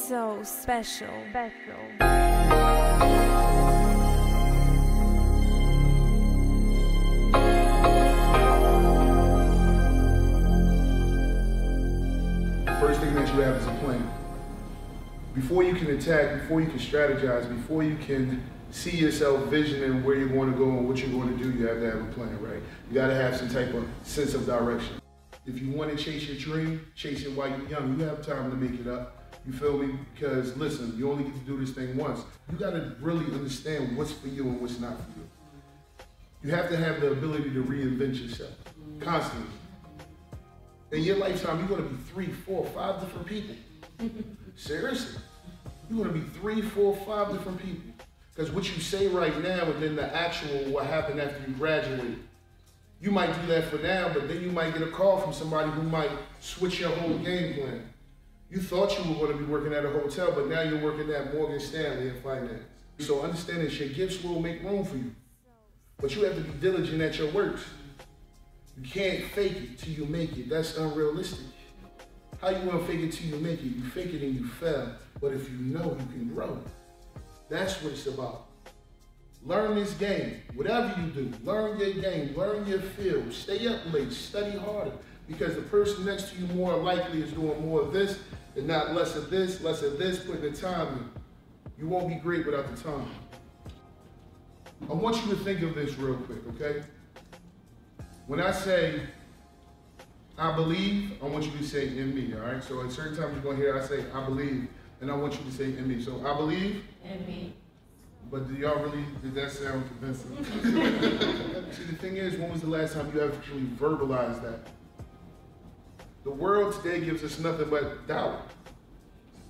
so special. The first thing that you have is a plan. Before you can attack, before you can strategize, before you can see yourself visioning where you're going to go and what you're going to do, you have to have a plan, right? You got to have some type of sense of direction. If you want to chase your dream, chase it while you're young. You have time to make it up. You feel me? Because listen, you only get to do this thing once. You got to really understand what's for you and what's not for you. You have to have the ability to reinvent yourself constantly. In your lifetime, you're going to be 3, 4, 5 different people. Seriously. You're going to be 3, 4, 5 different people. Because what you say right now and then the actual what happened after you graduate. You might do that for now, but then you might get a call from somebody who might switch your whole game plan. You thought you were going to be working at a hotel, but now you're working at Morgan Stanley in finance. So understand this, your gifts will make room for you. But you have to be diligent at your works. You can't fake it till you make it. That's unrealistic. How you want to fake it till you make it? You fake it and you fail. But if you know, you can grow. That's what it's about. Learn this game. Whatever you do, learn your game, learn your field. Stay up late, study harder. Because the person next to you more likely is doing more of this and not less of this, putting the time in. You won't be great without the time. I want you to think of this real quick, okay? When I say, I believe, I want you to say in me, all right? So at certain times you're gonna hear I say, I believe, and I want you to say in me. So I believe. In me. But do y'all really, did that sound convincing? See, the thing is, when was the last time you actually verbalized that? The world today gives us nothing but doubt.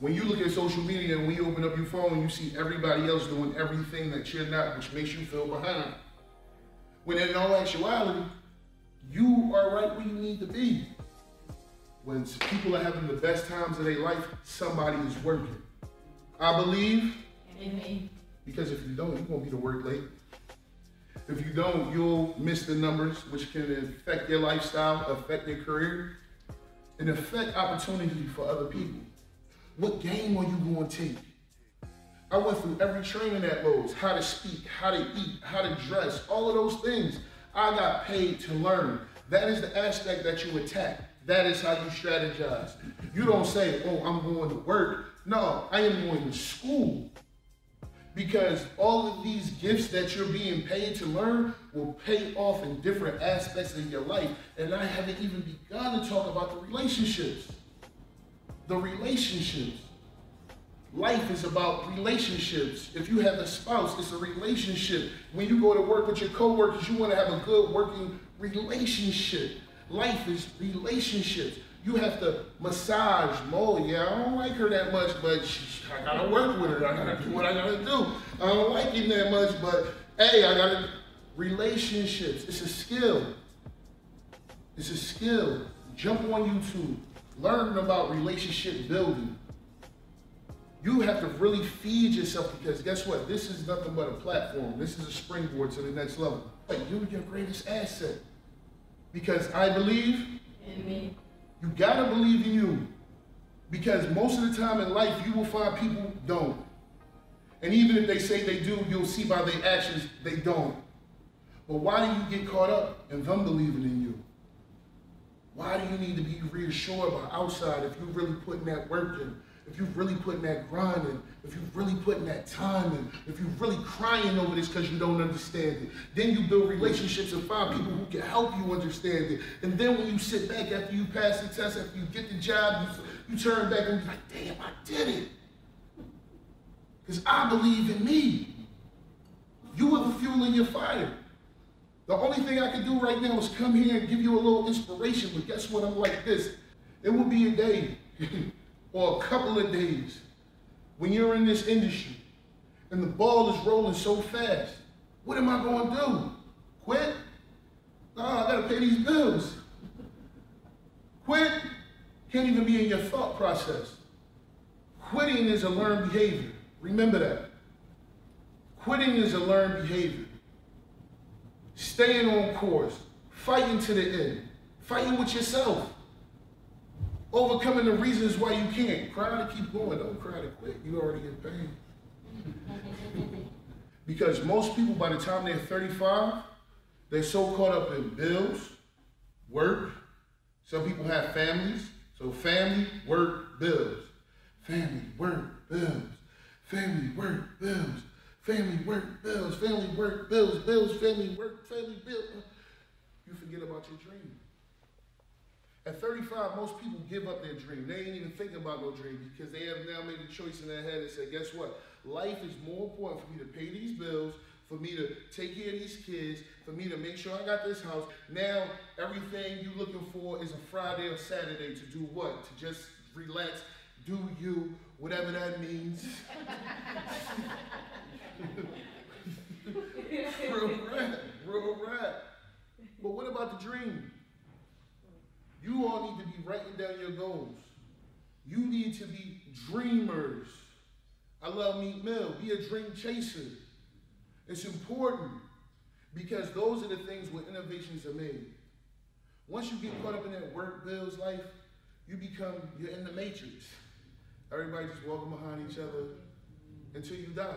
When you look at social media and when you open up your phone, you see everybody else doing everything that you're not, which makes you feel behind. When in all actuality, you are right where you need to be. When people are having the best times of their life, somebody is working. I believe. In me. Because if you don't, you're gonna be to work late. If you don't, you'll miss the numbers, which can affect your lifestyle, affect your career, and affect opportunity for other people. What game are you going to take? I went through every training at Lowe's, how to speak, how to eat, how to dress, all of those things. I got paid to learn. That is the aspect that you attack. That is how you strategize. You don't say, oh, I'm going to work. No, I am going to school. Because all of these gifts that you're being paid to learn will pay off in different aspects of your life. And I haven't even begun to talk about the relationships. The relationships. Life is about relationships. If you have a spouse, it's a relationship. When you go to work with your coworkers, you want to have a good working relationship. Life is relationships. You have to massage, mold. Yeah, I don't like her that much, but I gotta work with her. I gotta do what I gotta do. I don't like him that much, but hey, I gotta. Relationships, it's a skill. It's a skill. Jump on YouTube, learn about relationship building. You have to really feed yourself because guess what? This is nothing but a platform. This is a springboard to the next level. You're your greatest asset. Because I believe in me. You gotta believe in you. Because most of the time in life, you will find people don't. And even if they say they do, you'll see by their actions, they don't. But why do you get caught up in them believing in you? Why do you need to be reassured by outside if you really putting that work in? If you're really putting that grind in, if you're really putting that time in, if you're really crying over this because you don't understand it, then you build relationships and find people who can help you understand it. And then when you sit back after you pass the test, after you get the job, you turn back and be like, damn, I did it. Because I believe in me. You are the fuel in your fire. The only thing I can do right now is come here and give you a little inspiration, but guess what? I'm like this. It will be a day or a couple of days when you're in this industry and the ball is rolling so fast. What am I going to do? Quit? No, I got to pay these bills. Quit can't even be in your thought process. Quitting is a learned behavior. Remember that. Quitting is a learned behavior. Staying on course, fighting to the end, fighting with yourself. Overcoming the reasons why you can't. Cry to keep going. Don't cry to quit. You already in pain. Because most people, by the time they're 35, they're so caught up in bills, work. Some people have families. So family, work, bills. Family, work, bills. Family, work, bills. Family, work, bills. Family, work, bills. Bills, family, work, family, bills. You forget about your dream. At 35, most people give up their dream. They ain't even thinking about no dream because they have now made a choice in their head and said, guess what? Life is more important for me to pay these bills, for me to take care of these kids, for me to make sure I got this house. Now, everything you're looking for is a Friday or Saturday to do what? To just relax, do you, whatever that means. Real rap. But what about the dream? You all need to be writing down your goals. You need to be dreamers. I love Meek Mill. Be a dream chaser. It's important because those are the things where innovations are made. Once you get caught up in that work, bills, life, you're in the matrix. Everybody just walking behind each other until you die.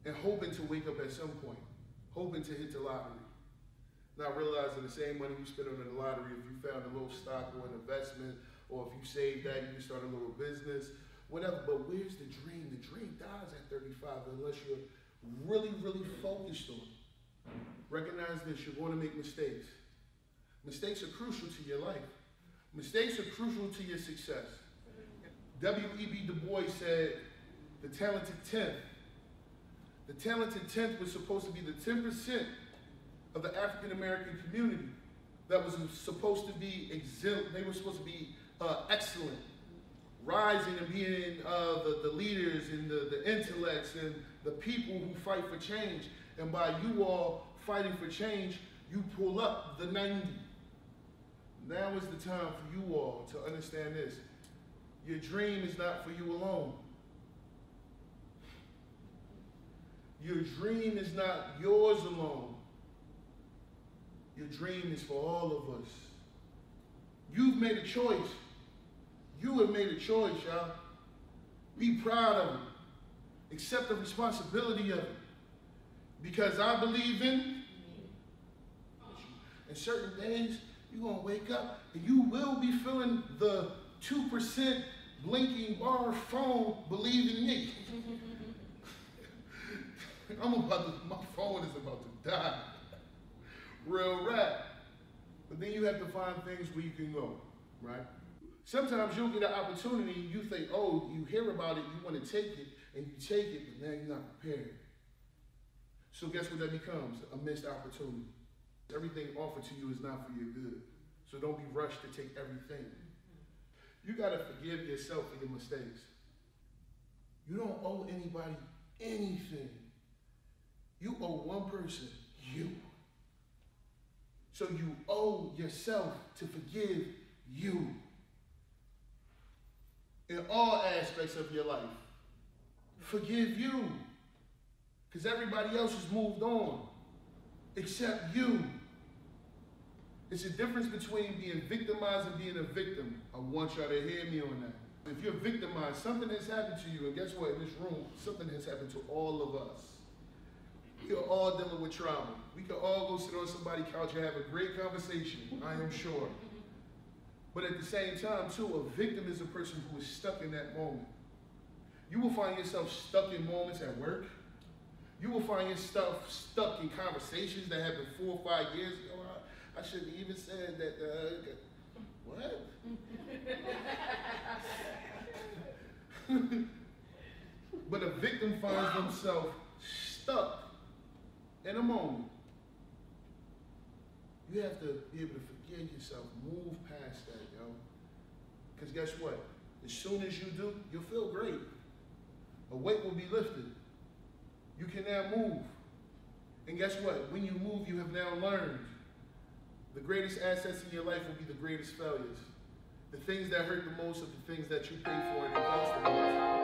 And hoping to wake up at some point. Hoping to hit the lottery. Not realizing the same money you spent on the lottery, if you found a little stock or an investment, or if you saved that, you can start a little business, whatever. But where's the dream? The dream dies at 35 unless you're really, really focused on it. Recognize this, you're going to make mistakes. Mistakes are crucial to your life. Mistakes are crucial to your success. W.E.B. Du Bois said, the talented 10th. The talented 10th was supposed to be the 10% of the African American community that was supposed to be exempt. They were supposed to be excellent, rising and being the leaders and the intellects and the people who fight for change. And by you all fighting for change, you pull up the 90. Now is the time for you all to understand this. Your dream is not for you alone. Your dream is not yours alone. Your dream is for all of us. You've made a choice. You have made a choice, y'all. Be proud of it. Accept the responsibility of it. Because I believe in certain days, you're going to wake up and you will be feeling the 2% blinking bar phone, believe in me. My phone is about to die. Real rap. But then you have to find things where you can go, right? Sometimes you'll get an opportunity, you think, oh, you hear about it, you want to take it, and you take it, but now you're not prepared. So guess what that becomes? A missed opportunity. Everything offered to you is not for your good. So don't be rushed to take everything. You got to forgive yourself for your mistakes. You don't owe anybody anything. You owe one person, you. So you owe yourself to forgive you in all aspects of your life. Forgive you. Because everybody else has moved on except you. It's a difference between being victimized and being a victim. I want y'all to hear me on that. If you're victimized, something has happened to you, and guess what? In this room, something has happened to all of us. We are all dealing with trauma. We can all go sit on somebody's couch and have a great conversation, I am sure. But at the same time, too, a victim is a person who is stuck in that moment. You will find yourself stuck in moments at work. You will find yourself stuck in conversations that happened 4 or 5 years ago. I shouldn't even said that. What? But a victim finds themselves stuck in a moment. You have to be able to forgive yourself, move past that, yo. Because guess what? As soon as you do, you'll feel great. A weight will be lifted. You can now move. And guess what? When you move, you have now learned. The greatest assets in your life will be the greatest failures. The things that hurt the most are the things that you pay for and invest the most.